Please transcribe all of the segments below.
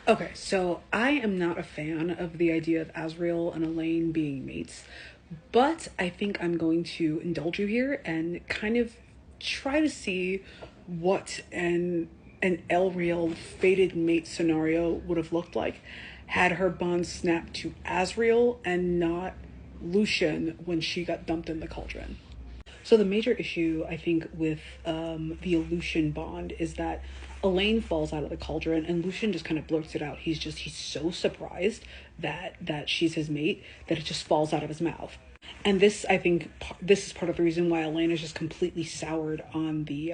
Okay, so I am not a fan of the idea of Azriel and Elaine being mates, but I think I'm going to indulge you here and kind of try to see what an Elreal fated mate scenario would have looked like had her bond snapped to Azriel and not Lucian when she got dumped in the cauldron. So the major issue, I think, with the Lucian bond is that Elaine falls out of the cauldron, and Lucian just kind of blurts it out. He's so surprised that she's his mate that it just falls out of his mouth. And this, I think, this is part of the reason why Elaine is just completely soured on the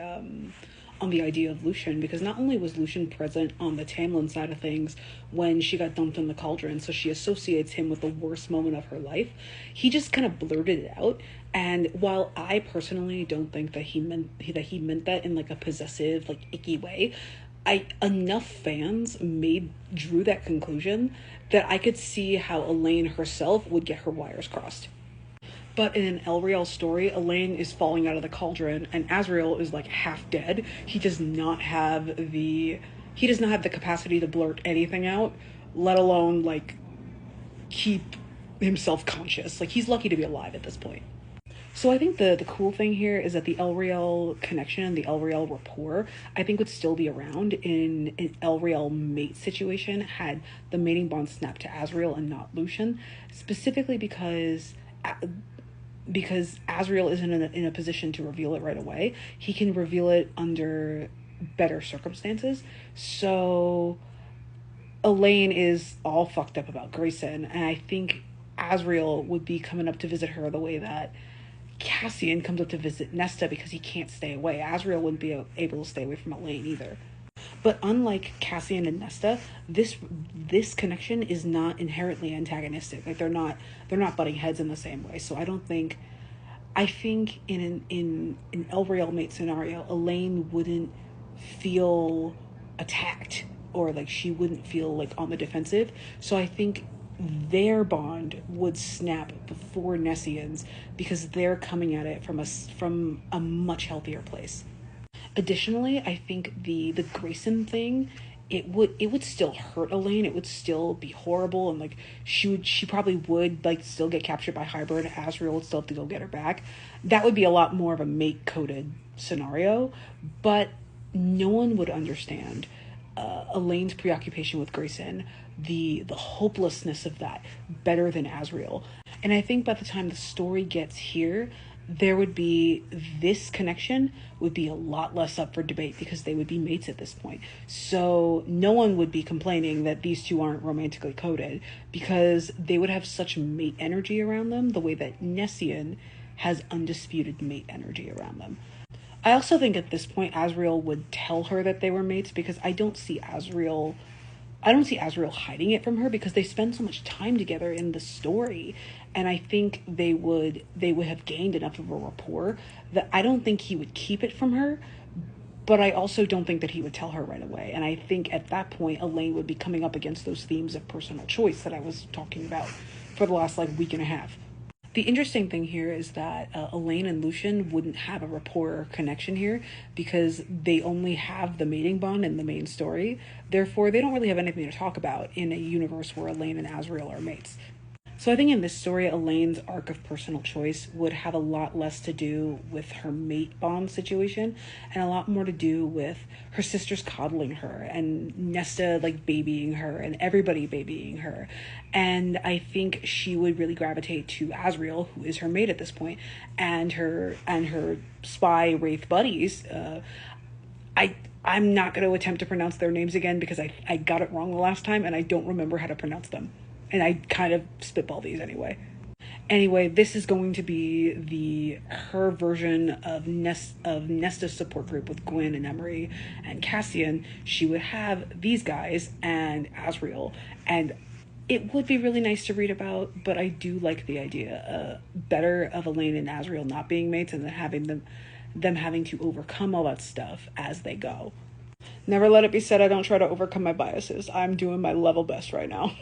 idea of Lucian, because not only was Lucian present on the Tamlin side of things when she got dumped in the cauldron, so she associates him with the worst moment of her life, he just kind of blurted it out. And while I personally don't think that he meant that in like a possessive, like icky way, I enough fans made drew that conclusion that I could see how Elaine herself would get her wires crossed. But in an Elreal story, Elaine is falling out of the cauldron, and Azriel is like half dead. He does not have the capacity to blurt anything out, let alone like keep himself conscious. Like he's lucky to be alive at this point. So I think the cool thing here is that the Elreal connection, the Elreal rapport, I think would still be around in an Elreal mate situation had the mating bond snapped to Azriel and not Lucian, specifically because Azriel isn't in a position to reveal it right away. He can reveal it under better circumstances. So Elaine is all fucked up about Grayson, and I think Azriel would be coming up to visit her the way that Cassian comes up to visit Nesta because he can't stay away. Azriel wouldn't be able to stay away from Elaine either. But unlike Cassian and Nesta, this connection is not inherently antagonistic. Like they're not butting heads in the same way. So I think in an Elreal mate scenario, Elaine wouldn't feel attacked or like she wouldn't feel like on the defensive. So I think their bond would snap before Nessian's because they're coming at it from a much healthier place. Additionally, I think the Grayson thing, it would still hurt Elaine. It would still be horrible, and like she probably would like still get captured by Hybrid. Azriel would still have to go get her back. That would be a lot more of a mate coded scenario, but no one would understand Elaine's preoccupation with Grayson, the hopelessness of that, better than Azriel. And I think by the time the story gets here, there would be this connection would be a lot less up for debate because they would be mates at this point. So no one would be complaining that these two aren't romantically coded because they would have such mate energy around them the way that Nessian has undisputed mate energy around them. I also think at this point Azriel would tell her that they were mates because I don't see Azriel hiding it from her because they spend so much time together in the story, and I think they would have gained enough of a rapport that I don't think he would keep it from her, but I also don't think that he would tell her right away. And I think at that point Elaine would be coming up against those themes of personal choice that I was talking about for the last like week and a half. The interesting thing here is that Elaine and Lucian wouldn't have a rapport connection here because they only have the mating bond in the main story. Therefore, they don't really have anything to talk about in a universe where Elaine and Azriel are mates. So I think in this story, Elaine's arc of personal choice would have a lot less to do with her mate bond situation and a lot more to do with her sisters coddling her and Nesta like babying her and everybody babying her. And I think she would really gravitate to Azriel, who is her mate at this point, and her spy wraith buddies. I'm not going to attempt to pronounce their names again because I got it wrong the last time and I don't remember how to pronounce them. And I kind of spitball these anyway. Anyway, this is going to be her version of Nesta's support group with Gwen and Emery and Cassian. She would have these guys and Azriel, and it would be really nice to read about. But I do like the idea better of Elaine and Azriel not being mates and then having them having to overcome all that stuff as they go. Never let it be said I don't try to overcome my biases. I'm doing my level best right now.